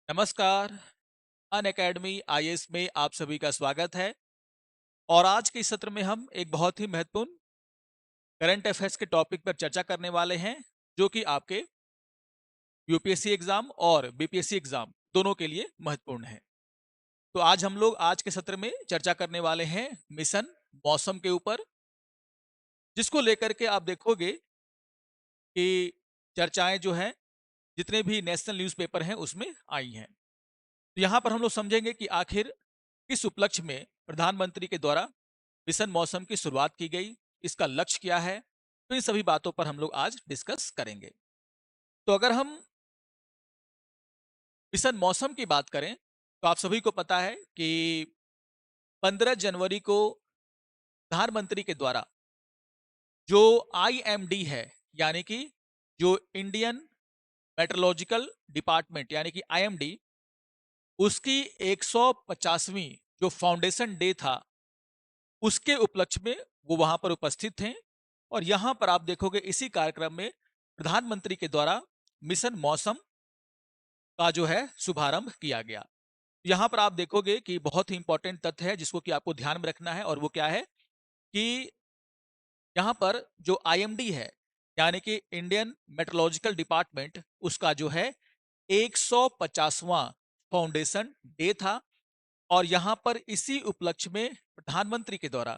नमस्कार। अन academy IAS में आप सभी का स्वागत है। और आज के इस सत्र में हम एक बहुत ही महत्वपूर्ण करंट अफेयर्स के टॉपिक पर चर्चा करने वाले हैं, जो कि आपके यूपीएससी एग्जाम और बीपीएससी एग्जाम दोनों के लिए महत्वपूर्ण है। तो आज हम लोग आज के सत्र में चर्चा करने वाले हैं मिशन मौसम के ऊपर, जिसको लेकर के आप देखोगे कि चर्चाएं जो हैं जितने भी नेशनल न्यूज़पेपर हैं उसमें आई हैं। तो यहाँ पर हम लोग समझेंगे कि आखिर किस उपलक्ष्य में प्रधानमंत्री के द्वारा मिशन मौसम की शुरुआत की गई, इसका लक्ष्य क्या है। तो इन सभी बातों पर हम लोग आज डिस्कस करेंगे। तो अगर हम मिशन मौसम की बात करें तो आप सभी को पता है कि 15 जनवरी को प्रधानमंत्री के द्वारा जो आईएमडी है, यानी कि जो इंडियन मेट्रोलॉजिकल डिपार्टमेंट यानी कि आईएमडी, उसकी 150वीं जो फाउंडेशन डे था, उसके उपलक्ष्य में वो वहां पर उपस्थित थे। और यहां पर आप देखोगे इसी कार्यक्रम में प्रधानमंत्री के द्वारा मिशन मौसम का जो है शुभारंभ किया गया। यहां पर आप देखोगे कि बहुत ही इंपॉर्टेंट तथ्य है जिसको कि आपको ध्यान में रखना है, और वो क्या है कि यहां पर जो आईएमडी है, यानी कि इंडियन मेट्रोलॉजिकल डिपार्टमेंट, उसका जो है 150वां फाउंडेशन डे था। और यहां पर इसी उपलक्ष्य में प्रधानमंत्री के द्वारा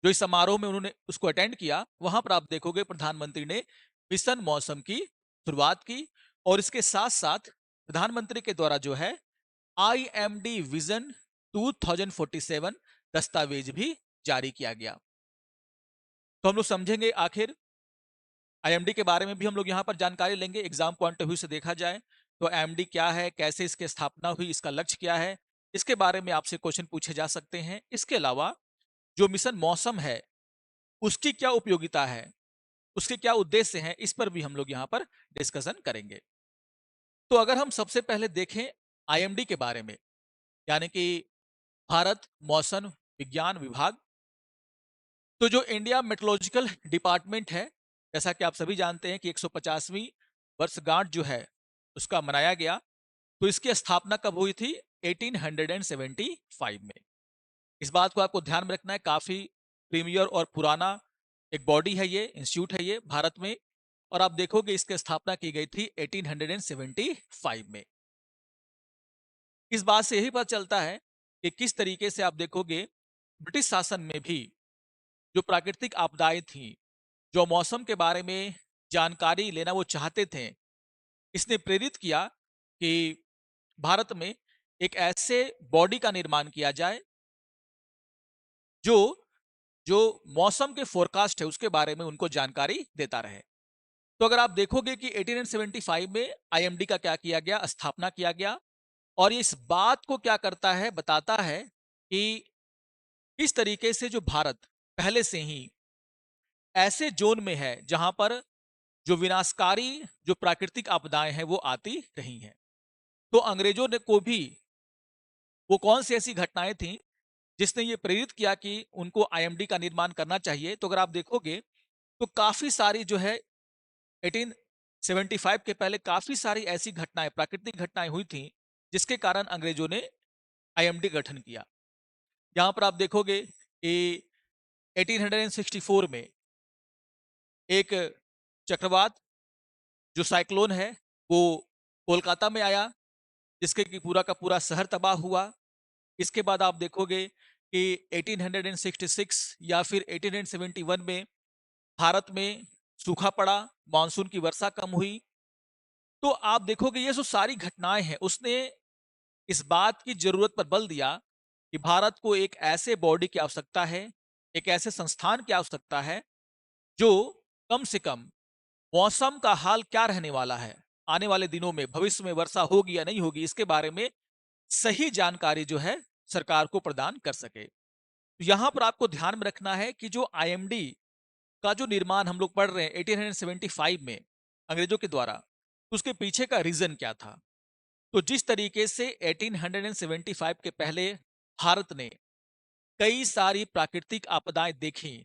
जो इस समारोह में उन्होंने उसको अटेंड किया, वहां पर आप देखोगे प्रधानमंत्री ने मिशन मौसम की शुरुआत की। और इसके साथ साथ प्रधानमंत्री के द्वारा जो है आईएमडी विजन 2047 दस्तावेज भी जारी किया गया। तो हम लोग समझेंगे आखिर आईएमडी के बारे में भी हम लोग यहाँ पर जानकारी लेंगे। एग्जाम पॉइंट ऑफ व्यू से देखा जाए तो आईएमडी क्या है, कैसे इसकी स्थापना हुई, इसका लक्ष्य क्या है, इसके बारे में आपसे क्वेश्चन पूछे जा सकते हैं। इसके अलावा जो मिशन मौसम है, उसकी क्या उपयोगिता है, उसके क्या उद्देश्य हैं, इस पर भी हम लोग यहाँ पर डिस्कशन करेंगे। तो अगर हम सबसे पहले देखें आईएमडी के बारे में, यानी कि भारत मौसम विज्ञान विभाग, तो जो इंडिया मेट्रोलॉजिकल डिपार्टमेंट है, जैसा कि आप सभी जानते हैं कि 150वीं वर्षगांठ जो है उसका मनाया गया। तो इसकी स्थापना कब हुई थी? 1875 में। इस बात को आपको ध्यान में रखना है, काफी प्रीमियर और पुराना एक बॉडी है, ये इंस्टीट्यूट है ये भारत में। और आप देखोगे इसकी स्थापना की गई थी 1875 में। इस बात से यही पता चलता है कि किस तरीके से आप देखोगे ब्रिटिश शासन में भी जो प्राकृतिक आपदाएं थी, जो मौसम के बारे में जानकारी लेना वो चाहते थे, इसने प्रेरित किया कि भारत में एक ऐसे बॉडी का निर्माण किया जाए जो जो मौसम के फोरकास्ट है उसके बारे में उनको जानकारी देता रहे। तो अगर आप देखोगे कि 1875 में आईएमडी का क्या किया गया, स्थापना किया गया। और ये इस बात को क्या करता है, बताता है कि इस तरीके से जो भारत पहले से ही ऐसे जोन में है जहां पर जो विनाशकारी जो प्राकृतिक आपदाएं हैं वो आती रही हैं। तो अंग्रेजों ने को भी वो कौन सी ऐसी घटनाएं थी जिसने ये प्रेरित किया कि उनको आईएमडी का निर्माण करना चाहिए। तो अगर आप देखोगे तो काफी सारी जो है 1875 के पहले काफी सारी ऐसी घटनाएं, प्राकृतिक घटनाएं हुई थी जिसके कारण अंग्रेजों ने आईएमडी गठन किया। यहाँ पर आप देखोगे कि 1864 में एक चक्रवात जो साइक्लोन है वो कोलकाता में आया, जिसके कि पूरा का पूरा शहर तबाह हुआ। इसके बाद आप देखोगे कि 1866 या फिर 1871 में भारत में सूखा पड़ा, मानसून की वर्षा कम हुई। तो आप देखोगे ये जो सारी घटनाएं हैं उसने इस बात की जरूरत पर बल दिया कि भारत को एक ऐसे बॉडी की आवश्यकता है, एक ऐसे संस्थान की आवश्यकता है जो कम से कम मौसम का हाल क्या रहने वाला है, आने वाले दिनों में भविष्य में वर्षा होगी या नहीं होगी, इसके बारे में सही जानकारी जो है सरकार को प्रदान कर सके। तो यहां पर आपको ध्यान में रखना है कि जो आईएमडी का जो निर्माण हम लोग पढ़ रहे हैं 1875 में अंग्रेजों के द्वारा, तो उसके पीछे का रीजन क्या था। तो जिस तरीके से 1875 के पहले भारत ने कई सारी प्राकृतिक आपदाएं देखी,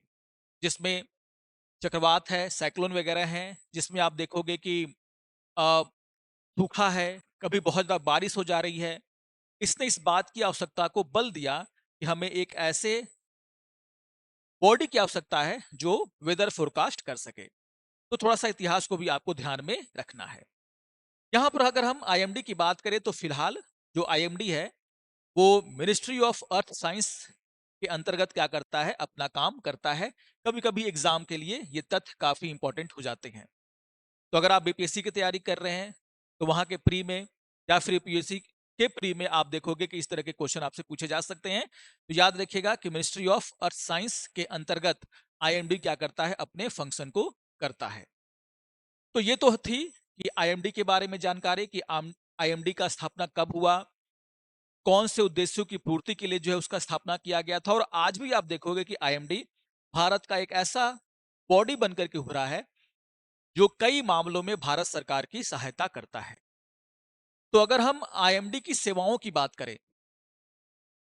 जिसमें चक्रवात है, साइक्लोन वगैरह हैं, जिसमें आप देखोगे कि अ, सूखा है, कभी बहुत ज़्यादा बारिश हो जा रही है। इसने इस बात की आवश्यकता को बल दिया कि हमें एक ऐसे बॉडी की आवश्यकता है जो वेदर फोरकास्ट कर सके। तो थोड़ा-सा इतिहास को भी आपको ध्यान में रखना है। यहाँ पर अगर हम आईएमडी की बात करें तो फिलहाल जो आईएमडी है वो मिनिस्ट्री ऑफ अर्थ साइंस के अंतर्गत क्या करता है, अपना काम करता है। कभी-कभी एग्जाम के लिए ये तथ्य काफ़ी इंपॉर्टेंट हो जाते हैं। तो अगर आप बीपीएससी की तैयारी कर रहे हैं, तो वहाँ के प्री में या फिर यूपीएससी के प्री में आप देखोगे कि इस तरह के क्वेश्चन आपसे पूछे जा सकते हैं। तो याद रखिएगा कि मिनिस्ट्री ऑफ अर्थ साइंस के अंतर्गत आईएमडी क्या करता है, अपने फंक्शन को करता है। तो ये तो थी कि आईएमडी के बारे में जानकारी कि आईएमडी का स्थापना कब हुआ, कौन से उद्देश्यों की पूर्ति के लिए जो है उसका स्थापना किया गया था। और आज भी आप देखोगे कि आईएमडी भारत का एक ऐसा बॉडी बनकर के उभरा है जो कई मामलों में भारत सरकार की सहायता करता है। तो अगर हम आईएमडी की सेवाओं की बात करें,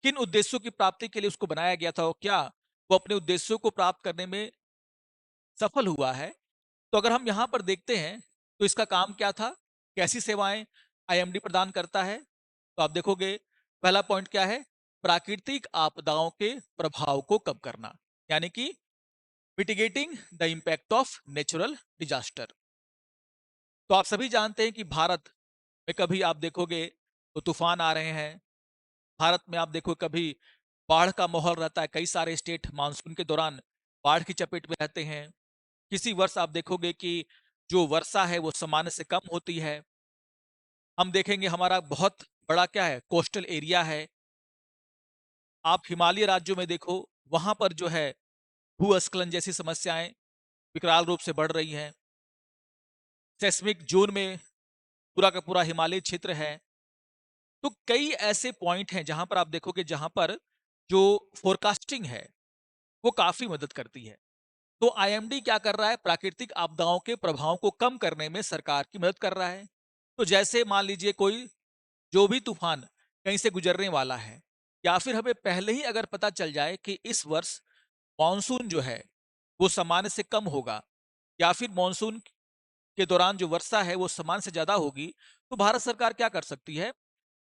किन उद्देश्यों की प्राप्ति के लिए उसको बनाया गया था और क्या वो अपने उद्देश्यों को प्राप्त करने में सफल हुआ है, तो अगर हम यहाँ पर देखते हैं तो इसका काम क्या था, कैसी सेवाएं आईएमडी प्रदान करता है। तो आप देखोगे पहला पॉइंट क्या है, प्राकृतिक आपदाओं के प्रभाव को कम करना, यानी कि mitigating the impact of natural disaster. तो आप सभी जानते हैं कि भारत में कभी आप देखोगे तो तूफान आ रहे हैं, भारत में आप देखो कभी बाढ़ का माहौल रहता है, कई सारे स्टेट मानसून के दौरान बाढ़ की चपेट में रहते हैं। किसी वर्ष आप देखोगे कि जो वर्षा है वो सामान्य से कम होती है। हम देखेंगे हमारा बहुत बड़ा क्या है, कोस्टल एरिया है। आप हिमालय राज्यों में देखो, वहां पर जो है भूस्खलन जैसी समस्याएं विकराल रूप से बढ़ रही हैं। सेस्मिक जोन में पूरा का पूरा हिमालय क्षेत्र है। तो कई ऐसे पॉइंट हैं जहां पर आप देखोगे जहां पर जो फोरकास्टिंग है वो काफी मदद करती है। तो आईएमडी क्या कर रहा है, प्राकृतिक आपदाओं के प्रभाव को कम करने में सरकार की मदद कर रहा है। तो जैसे मान लीजिए कोई जो भी तूफान कहीं से गुजरने वाला है, या फिर हमें पहले ही अगर पता चल जाए कि इस वर्ष मानसून जो है वो सामान्य से कम होगा, या फिर मानसून के दौरान जो वर्षा है वो सामान्य से ज्यादा होगी, तो भारत सरकार क्या कर सकती है,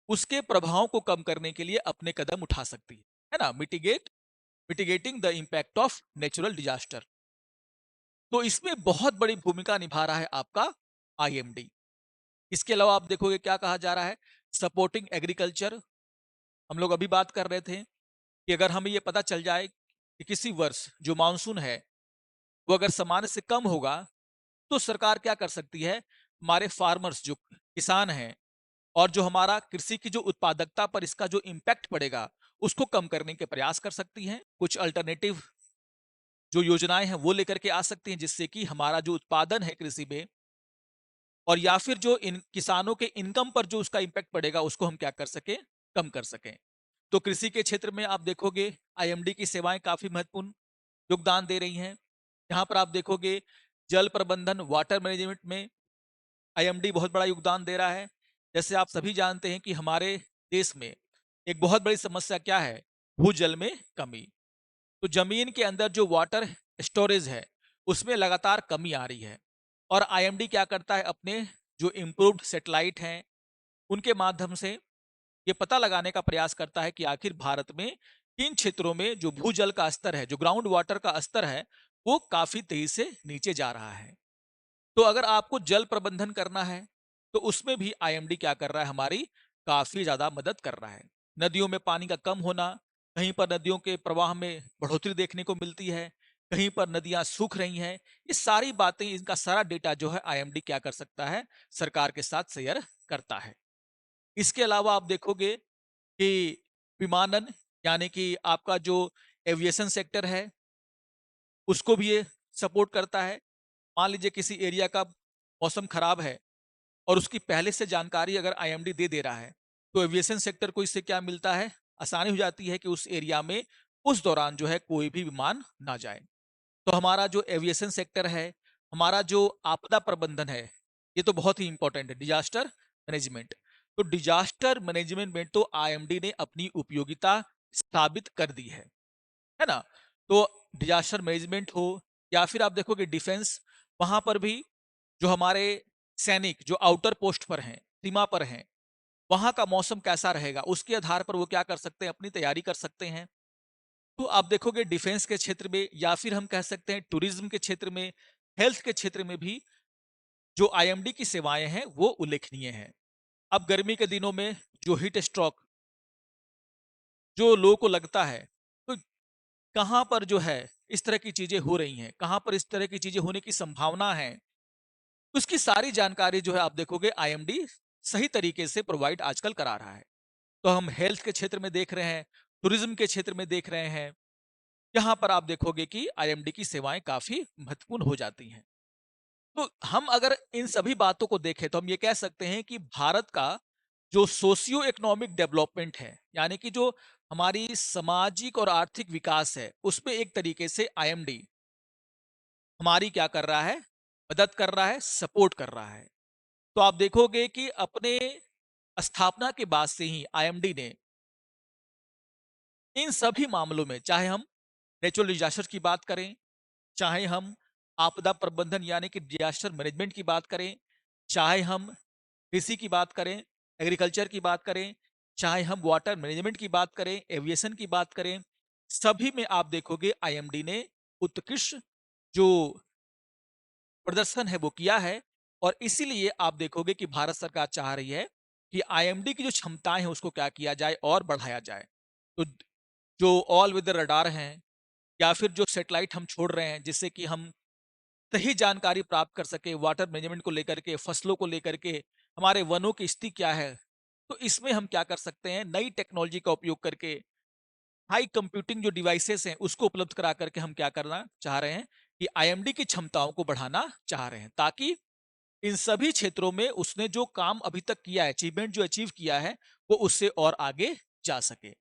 उसके प्रभाव को कम करने के लिए अपने कदम उठा सकती है ना। Mitigating the impact of natural disaster. तो इसमें बहुत बड़ी भूमिका निभा रहा है आपका आईएमडी। इसके अलावा आप देखोगे क्या कहा जा रहा है, सपोर्टिंग एग्रीकल्चर। हम लोग अभी बात कर रहे थे कि अगर हमें ये पता चल जाए कि किसी वर्ष जो मानसून है वो अगर सामान्य से कम होगा, तो सरकार क्या कर सकती है, हमारे फार्मर्स जो किसान हैं और जो हमारा कृषि की जो उत्पादकता पर इसका जो इम्पैक्ट पड़ेगा उसको कम करने के प्रयास कर सकती हैं। कुछ अल्टरनेटिव जो योजनाएं हैं वो लेकर के आ सकती हैं, जिससे कि हमारा जो उत्पादन है कृषि में, और या फिर जो इन किसानों के इनकम पर जो उसका इम्पैक्ट पड़ेगा उसको हम क्या कर सकें, कम कर सकें। तो कृषि के क्षेत्र में आप देखोगे आईएमडी की सेवाएं काफी महत्वपूर्ण योगदान दे रही हैं। यहाँ पर आप देखोगे जल प्रबंधन, वाटर मैनेजमेंट में आईएमडी बहुत बड़ा योगदान दे रहा है। जैसे आप सभी जानते हैं कि हमारे देश में एक बहुत बड़ी समस्या क्या है, भूजल में कमी। तो जमीन के अंदर जो वाटर स्टोरेज है उसमें लगातार कमी आ रही है, और आईएमडी क्या करता है, अपने जो इम्प्रूव्ड सैटेलाइट हैं उनके माध्यम से ये पता लगाने का प्रयास करता है कि आखिर भारत में किन क्षेत्रों में जो भूजल का स्तर है, जो ग्राउंड वाटर का स्तर है, वो काफी तेजी से नीचे जा रहा है। तो अगर आपको जल प्रबंधन करना है तो उसमें भी आईएमडी क्या कर रहा है, हमारी काफी ज्यादा मदद कर रहा है। नदियों में पानी का कम होना, कहीं पर नदियों के प्रवाह में बढ़ोतरी देखने को मिलती है, कहीं पर नदियां सूख रही हैं, ये सारी बातें, इनका सारा डेटा जो है आईएमडी क्या कर सकता है, सरकार के साथ शेयर करता है। इसके अलावा आप देखोगे कि विमानन, यानी कि आपका जो एविएशन सेक्टर है उसको भी ये सपोर्ट करता है। मान लीजिए किसी एरिया का मौसम खराब है और उसकी पहले से जानकारी अगर आईएमडी दे दे रहा है, तो एविएशन सेक्टर को इससे क्या मिलता है, आसानी हो जाती है कि उस एरिया में उस दौरान जो है कोई भी विमान ना जाए। तो हमारा जो एविएशन सेक्टर है, हमारा जो आपदा प्रबंधन है, ये तो बहुत ही इंपॉर्टेंट है, डिजास्टर मैनेजमेंट। तो डिजास्टर मैनेजमेंट में तो आईएमडी ने अपनी उपयोगिता साबित कर दी है ना। तो डिजास्टर मैनेजमेंट हो या फिर आप देखोगे डिफेंस, वहां पर भी जो हमारे सैनिक जो आउटर पोस्ट पर हैं, सीमा पर हैं, वहां का मौसम कैसा रहेगा, उसके आधार पर वो क्या कर सकते हैं, अपनी तैयारी कर सकते हैं। तो आप देखोगे डिफेंस के क्षेत्र में, या फिर हम कह सकते हैं टूरिज्म के क्षेत्र में, हेल्थ के क्षेत्र में भी जो आईएमडी की सेवाएं हैं वो उल्लेखनीय हैं। अब गर्मी के दिनों में जो हीट स्ट्रोक जो लोगों को लगता है, तो कहाँ पर जो है इस तरह की चीजें हो रही हैं, कहाँ पर इस तरह की चीजें होने की संभावना है, उसकी सारी जानकारी जो है आप देखोगे आईएमडी सही तरीके से प्रोवाइड आजकल करा रहा है। तो हम हेल्थ के क्षेत्र में देख रहे हैं, टूरिज्म के क्षेत्र में देख रहे हैं, यहाँ पर आप देखोगे कि आईएमडी की सेवाएं काफी महत्वपूर्ण हो जाती हैं। तो हम अगर इन सभी बातों को देखें तो हम ये कह सकते हैं कि भारत का जो सोशियो इकोनॉमिक डेवलपमेंट है, यानी कि जो हमारी सामाजिक और आर्थिक विकास है, उसमें एक तरीके से आईएमडी हमारी क्या कर रहा है, मदद कर रहा है, सपोर्ट कर रहा है। तो आप देखोगे कि अपने स्थापना के बाद से ही आईएमडी ने इन सभी मामलों में, चाहे हम नेचुरल डिजास्टर की बात करें, चाहे हम आपदा प्रबंधन यानी कि डिजास्टर मैनेजमेंट की बात करें, चाहे हम कृषि की बात करें, एग्रीकल्चर की बात करें, चाहे हम वाटर मैनेजमेंट की बात करें, एविएशन की बात करें, सभी में आप देखोगे आईएमडी ने उत्कृष्ट जो प्रदर्शन है वो किया है। और इसीलिए आप देखोगे कि भारत सरकार चाह रही है कि आईएमडी की जो क्षमताएं हैं उसको क्या किया जाए और बढ़ाया जाए। तो जो ऑल वेदर रडार हैं, या फिर जो सैटेलाइट हम छोड़ रहे हैं जिससे कि हम सही जानकारी प्राप्त कर सके वाटर मैनेजमेंट को लेकर के, फसलों को लेकर के, हमारे वनों की स्थिति क्या है, तो इसमें हम क्या कर सकते हैं, नई टेक्नोलॉजी का उपयोग करके हाई कंप्यूटिंग जो डिवाइसेस हैं उसको उपलब्ध करा करके हम क्या करना चाह रहे हैं कि आईएमडी की क्षमताओं को बढ़ाना चाह रहे हैं, ताकि इन सभी क्षेत्रों में उसने जो काम अभी तक किया है, अचीवमेंट जो अचीव किया है, वो उससे और आगे जा सके।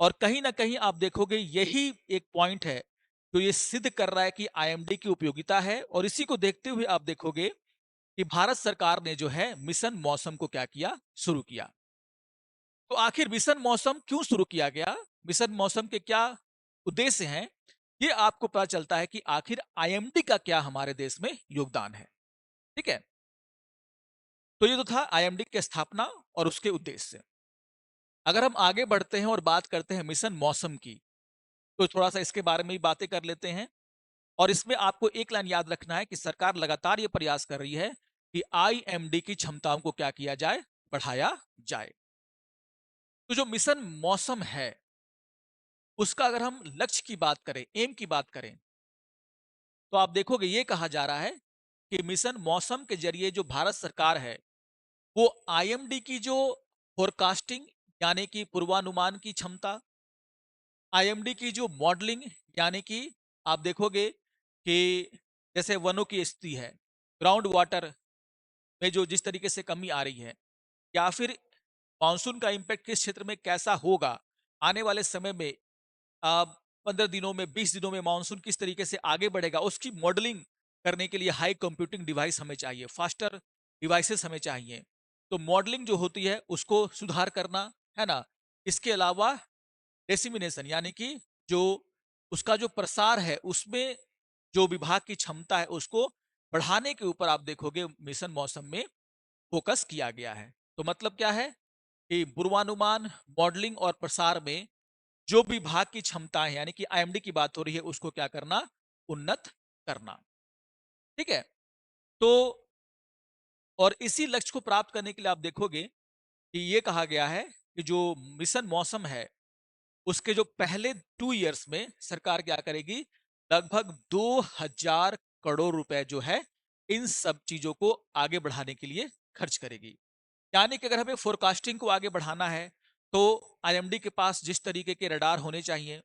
और कहीं ना कहीं आप देखोगे यही एक पॉइंट है जो ये सिद्ध कर रहा है कि आईएमडी की उपयोगिता है। और इसी को देखते हुए आप देखोगे कि भारत सरकार ने जो है मिशन मौसम को क्या किया, शुरू किया। तो आखिर मिशन मौसम क्यों शुरू किया गया, मिशन मौसम के क्या उद्देश्य हैं, ये आपको पता चलता है कि आखिर आईएमडी का क्या हमारे देश में योगदान है। ठीक है, तो ये तो था आईएमडी की स्थापना और उसके उद्देश्य। अगर हम आगे बढ़ते हैं और बात करते हैं मिशन मौसम की, तो थोड़ा सा इसके बारे में भी बातें कर लेते हैं। और इसमें आपको एक लाइन याद रखना है कि सरकार लगातार ये प्रयास कर रही है कि आईएमडी की क्षमताओं को क्या किया जाए, बढ़ाया जाए। तो जो मिशन मौसम है उसका अगर हम लक्ष्य की बात करें, एम की बात करें, तो आप देखोगे ये कहा जा रहा है कि मिशन मौसम के जरिए जो भारत सरकार है वो आईएमडी की जो फोरकास्टिंग यानी कि पूर्वानुमान की क्षमता, आईएमडी की जो मॉडलिंग यानी कि आप देखोगे कि जैसे वनों की स्थिति है, ग्राउंड वाटर में जो जिस तरीके से कमी आ रही है, या फिर मानसून का इम्पैक्ट किस क्षेत्र में कैसा होगा आने वाले समय में, 15 दिनों में, 20 दिनों में मानसून किस तरीके से आगे बढ़ेगा, उसकी मॉडलिंग करने के लिए हाई कंप्यूटिंग डिवाइस हमें चाहिए, फास्टर डिवाइसेस हमें चाहिए। तो मॉडलिंग जो होती है उसको सुधार करना है ना। इसके अलावा डिसेमिनेशन यानी कि जो उसका जो प्रसार है उसमें जो विभाग की क्षमता है उसको बढ़ाने के ऊपर आप देखोगे मिशन मौसम में फोकस किया गया है। तो मतलब क्या है कि पूर्वानुमान, मॉडलिंग और प्रसार में जो विभाग की क्षमताएं यानी कि आईएमडी की बात हो रही है उसको क्या करना, उन्नत करना। ठीक है, तो और इसी लक्ष्य को प्राप्त करने के लिए आप देखोगे कि ये कहा गया है कि जो मिशन मौसम है उसके जो पहले 2 इयर्स में सरकार क्या करेगी, लगभग 2000 करोड़ रुपए जो है इन सब चीजों को आगे बढ़ाने के लिए खर्च करेगी। यानी कि अगर हमें फोरकास्टिंग को आगे बढ़ाना है तो आईएमडी के पास जिस तरीके के रडार होने चाहिए,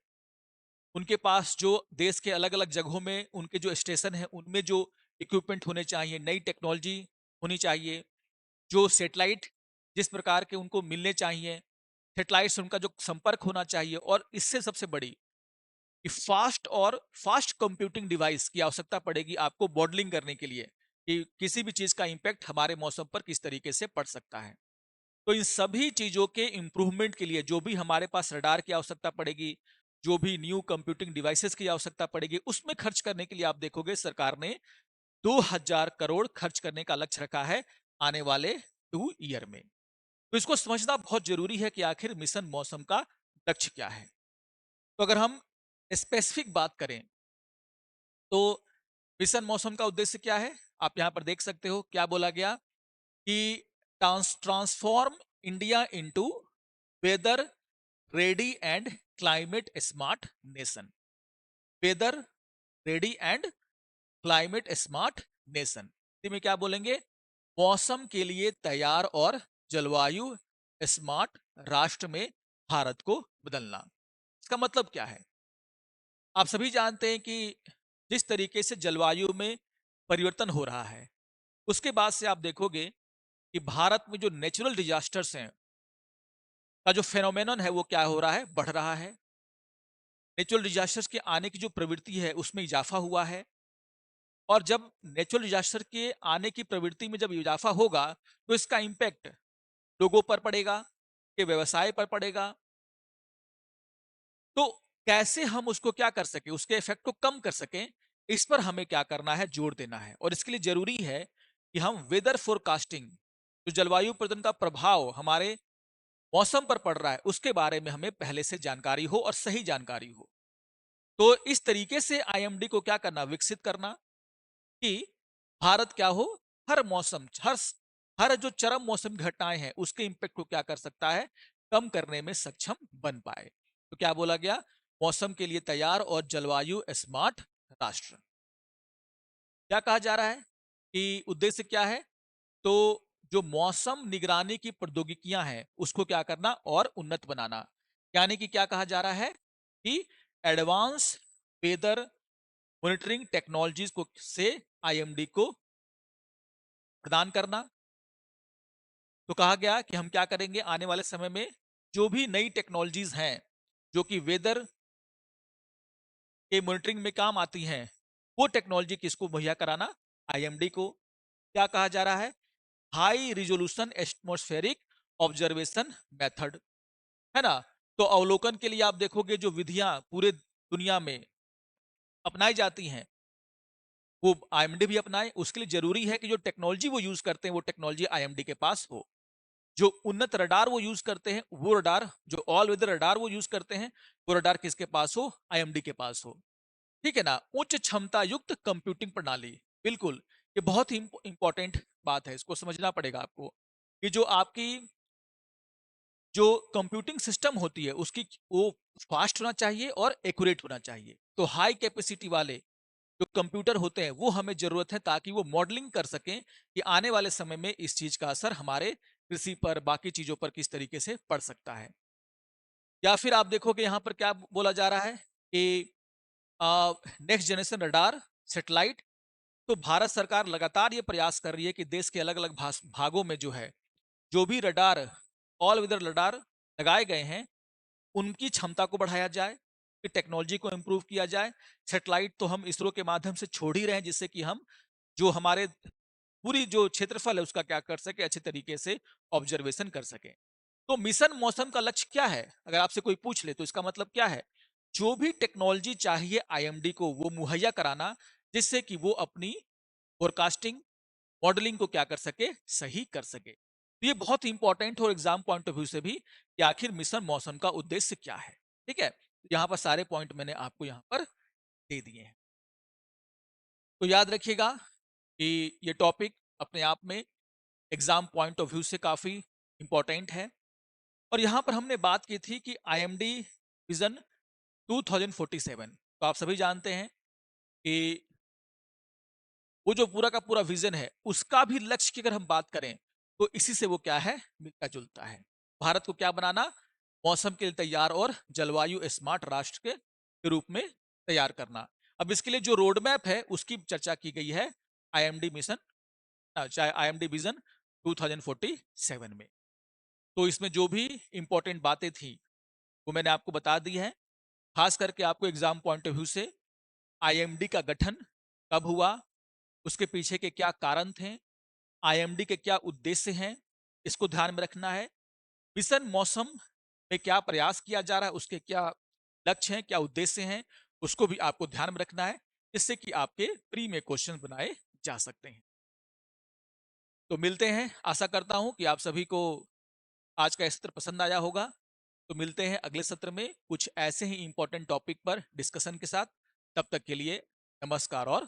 उनके पास जो देश के अलग अलग जगहों में उनके जो स्टेशन है उनमें जो इक्विपमेंट होने चाहिए, नई टेक्नोलॉजी होनी चाहिए, जो सेटेलाइट जिस प्रकार के उनको मिलने चाहिए, सेटेलाइट से उनका जो संपर्क होना चाहिए, और इससे सबसे बड़ी कि फास्ट कंप्यूटिंग डिवाइस की आवश्यकता पड़ेगी आपको मॉडलिंग करने के लिए कि किसी भी चीज का इंपैक्ट हमारे मौसम पर किस तरीके से पड़ सकता है। तो इन सभी चीजों के इंप्रूवमेंट के लिए जो भी हमारे पास रडार की आवश्यकता पड़ेगी, जो भी न्यू कंप्यूटिंग डिवाइसेस की आवश्यकता पड़ेगी, उसमें खर्च करने के लिए आप देखोगे सरकार ने 2000 करोड़ खर्च करने का लक्ष्य रखा है आने वाले 2 ईयर में। तो इसको समझना बहुत जरूरी है कि आखिर मिशन मौसम का लक्ष्य क्या है। तो अगर हम स्पेसिफिक बात करें तो मिशन मौसम का उद्देश्य क्या है? आप यहां पर देख सकते हो क्या बोला गया कि transform India into weather ready and climate smart nation. Weather ready and climate smart nation, में क्या बोलेंगे? मौसम के लिए तैयार और जलवायु स्मार्ट राष्ट्र में भारत को बदलना। इसका मतलब क्या है? आप सभी जानते हैं कि जिस तरीके से जलवायु में परिवर्तन हो रहा है, उसके बाद से आप देखोगे कि भारत में जो नेचुरल डिजास्टर्स हैं का जो फेनोमेनन है वो क्या हो रहा है? बढ़ रहा है। नेचुरल डिजास्टर्स के आने की जो प्रवृत्ति है उसमें इजाफा हुआ है। और जब नेचुरल डिजास्टर के आने की प्रवृत्ति में जब इजाफा होगा तो इसका इम्पैक्ट लोगों पर पड़ेगा, के व्यवसाय पर पड़ेगा। तो कैसे हम उसको क्या कर सके, उसके इफेक्ट को कम कर सकें, इस पर हमें क्या करना है? जोर देना है। और इसके लिए जरूरी है कि हम वेदर फोरकास्टिंग, जो जलवायु परिवर्तन का प्रभाव हमारे मौसम पर पड़ रहा है, उसके बारे में हमें पहले से जानकारी हो और सही जानकारी हो। तो इस तरीके से आईएमडी को क्या करना? विकसित करना कि भारत क्या हो, हर मौसम, हर जो चरम मौसम की घटनाएं हैं उसके इंपैक्ट को क्या कर सकता है? कम करने में सक्षम बन पाए। तो क्या बोला गया? मौसम के लिए तैयार और जलवायु स्मार्ट राष्ट्र। क्या कहा जा रहा है कि उद्देश्य क्या है? तो जो मौसम निगरानी की प्रौद्योगिकियां हैं उसको क्या करना? और उन्नत बनाना। यानी कि क्या कहा जा रहा है कि एडवांस वेदर मॉनिटरिंग टेक्नोलॉजीज को से आईएमडी को प्रदान करना। तो कहा गया कि हम क्या करेंगे आने वाले समय में, जो भी नई टेक्नोलॉजीज हैं जो कि वेदर के मॉनिटरिंग में काम आती हैं, वो टेक्नोलॉजी किसको मुहैया कराना? आईएमडी को। क्या कहा जा रहा है? High resolution atmospheric observation method, है ना? तो अवलोकन के लिए आप देखोगे जो विधियां पूरे दुनिया में अपनाई जाती हैं वो आईएमडी भी अपनाए। उसके लिए जरूरी है कि जो टेक्नोलॉजी वो यूज करते हैं वो टेक्नोलॉजी आईएमडी के पास हो। जो उन्नत रडार वो यूज करते हैं, वो रडार, जो ऑल वेदर रडार वो यूज करते हैं, वो रडार किसके पास हो? आईएमडी के पास हो। ठीक है ना? उच्च क्षमता युक्त कंप्यूटिंग प्रणाली, बिल्कुल, ये बहुत ही इंपॉर्टेंट बात है, इसको समझना पड़ेगा आपको कि जो आपकी जो कंप्यूटिंग सिस्टम होती है उसकी वो फास्ट होना चाहिए और एक्यूरेट होना चाहिए। तो हाई कैपेसिटी वाले जो कंप्यूटर होते हैं वो हमें जरूरत है ताकि वो मॉडलिंग कर सकें कि आने वाले समय में इस चीज का असर हमारे कृषि पर, बाकी चीजों पर किस तरीके से पड़ सकता है। या फिर आप देखोगे यहाँ पर क्या बोला जा रहा है कि नेक्स्ट जनरेशन रडार सेटेलाइट। तो भारत सरकार लगातार ये प्रयास कर रही है कि देश के अलग अलग भागों में जो है, जो भी रडार, ऑल वेदर रडार लगाए गए हैं, उनकी क्षमता को बढ़ाया जाए, कि टेक्नोलॉजी को इम्प्रूव किया जाए। सेटेलाइट तो हम इसरो के माध्यम से छोड़ ही रहे हैं जिससे कि हम जो हमारे पूरी जो क्षेत्रफल है उसका क्या कर सके? अच्छे तरीके से ऑब्जर्वेशन कर सके। तो मिशन मौसम का लक्ष्य क्या है? अगर आपसे कोई पूछ ले तो इसका मतलब क्या है? जो भी टेक्नोलॉजी चाहिए आईएमडी को वो मुहैया कराना, जिससे कि वो अपनी फोरकास्टिंग, मॉडलिंग को क्या कर सके? सही कर सके। तो ये बहुत इंपॉर्टेंट और एग्जाम पॉइंट ऑफ व्यू से भी कि आखिर मिशन मौसम का उद्देश्य क्या है। ठीक है, यहाँ पर सारे पॉइंट मैंने आपको यहाँ पर दे दिए हैं। तो याद रखिएगा कि ये टॉपिक अपने आप में एग्जाम पॉइंट ऑफ व्यू से काफी इंपॉर्टेंट है। और यहाँ पर हमने बात की थी कि आईएमडी विजन 2047, तो आप सभी जानते हैं कि वो जो पूरा का पूरा विजन है उसका भी लक्ष्य की अगर हम बात करें तो इसी से वो क्या है? मिलता जुलता है। भारत को क्या बनाना? मौसम के लिए तैयार और जलवायु स्मार्ट राष्ट्र के रूप में तैयार करना। अब इसके लिए जो रोड मैप है उसकी चर्चा की गई है आईएमडी मिशन, चाहे आईएमडी विजन 2047 में। तो इसमें जो भी इंपॉर्टेंट बातें थी वो मैंने आपको बता दी है। खास करके आपको एग्जाम पॉइंट ऑफ व्यू से आईएमडी का गठन कब हुआ, उसके पीछे के क्या कारण थे, आईएमडी के क्या उद्देश्य हैं, इसको ध्यान में रखना है। मिशन मौसम में क्या प्रयास किया जा रहा है, उसके क्या लक्ष्य हैं, क्या उद्देश्य हैं, उसको भी आपको ध्यान में रखना है, जिससे कि आपके प्री में क्वेश्चन बनाए जा सकते हैं। तो मिलते हैं, आशा करता हूं कि आप सभी को आज का ये सत्र पसंद आया होगा। तो मिलते हैं अगले सत्र में कुछ ऐसे ही इंपॉर्टेंट टॉपिक पर डिस्कशन के साथ। तब तक के लिए नमस्कार और